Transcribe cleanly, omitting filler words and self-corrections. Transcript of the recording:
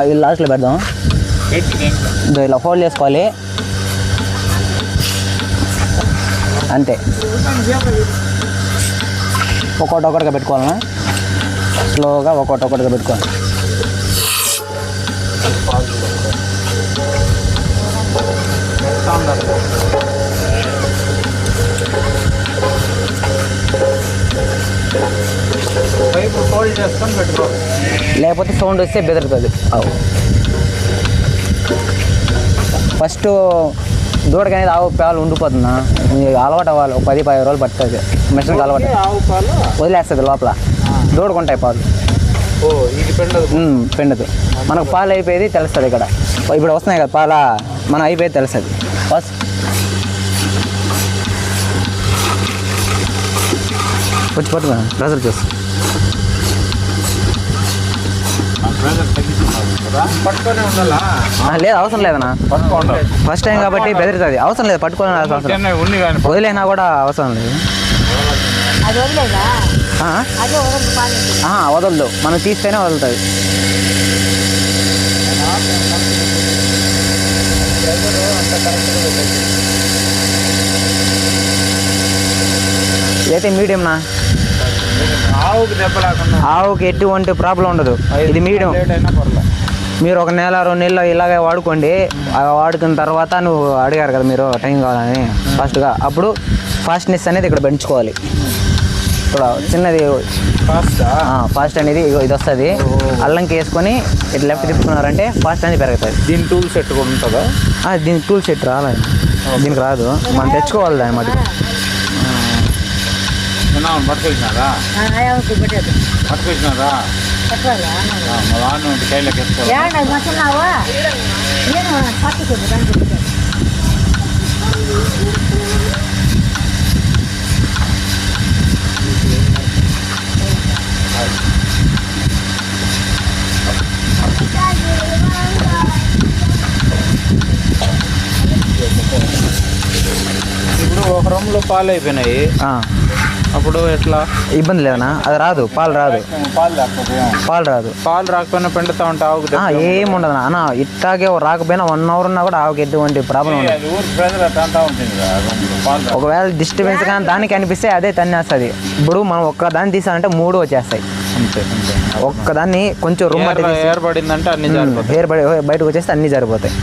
ఇది లాస్ట్లో పెడదాం. ఇలా ఫోల్డ్ చేసుకోవాలి అంతే. ఒక్కొక్కటిగా పెట్టుకోవాలన్నా, స్లోగా ఒక్కొక్కటిగా పెట్టుకోవాలి. లేకపోతే సౌండ్ వస్తే బెదరుతుంది. ఫస్ట్ దూడకి అనేది ఆవు పాలు ఉండిపోతుందా, అలవాటు అవ్వాలి. 10-15 రోజులు పడుతుంది మిషన్కి అలవాటు. వదిలేస్తుంది లోపల, దూడకుంటాయి పాలు. పెండదు. మనకు పాలు అయిపోయేది తెలుస్తుంది. ఇక్కడ ఇప్పుడు వస్తున్నాయి కదా పాల, మనం అయిపోయేది తెలుస్తుంది. ఫస్ట్ వచ్చి పట్టుకో, ప్రెజర్ చూసి. లేదు అవసరం లేదన్నా, ఫస్ట్ టైం కాబట్టి బెదిరుతుంది. అవసరం లేదు, పట్టుకోవాలని అవసరం. వదిలేనా కూడా అవసరం లేదు. వదలదు, మనం తీస్తేనే వదులుతుంది. ఇదైతే మీడియంనా, ఆవుకి ఎటువంటి ప్రాబ్లం ఉండదు. ఇది మీడియం. మీరు 1 నెల 2 నెలలు ఇలాగే వాడుకోండి. వాడుకున్న తర్వాత నువ్వు అడిగారు కదా మీరు టైం కావాలని ఫాస్ట్గా, అప్పుడు ఫాస్ట్నెస్ అనేది ఇక్కడ పెంచుకోవాలి. ఇక్కడ చిన్నది ఫాస్ట్ అనేది ఇది వస్తుంది. అల్లంకి వేసుకొని ఇట్లా లెఫ్ట్ తిప్పుకున్నారంటే ఫాస్ట్ అనేది పెరుగుతుంది. దీని టూల్ సెట్ కూడా ఉంటుందా? దీనికి టూల్ సెట్ రాలేదు, దీనికి రాదు, మనం తెచ్చుకోవాలి దాని మటుకు. పట్టుకొచ్చినారా? ఇప్పుడు 1 రూమ్లో పాలు అయిపోయినాయి, అప్పుడు ఎట్లా? ఇబ్బంది లేదన్నా, అది రాదు, పాలు రాదు. పాలు రాకపోయినా పెండుతూ ఉంటే ఆవుకు ఏమి ఉండదు అన్న. ఇట్లాగే రాకపోయినా 1 అవర్ ఉన్నా కూడా ఆవుకి ఎటువంటి ప్రాబ్లం ఉండదు. ఒకవేళ డిస్టర్బెన్స్ కానీ దానికి అనిపిస్తే అదే తన్నేస్తుంది. ఇప్పుడు మనం ఒక్కదాన్ని తీసానంటే 3 వచ్చేస్తాయి. ఒక్కదాన్ని కొంచెం రూమ్ ఏర్పడిందంటే అన్ని బయటకు వచ్చేస్తే అన్నీ సరిపోతాయి.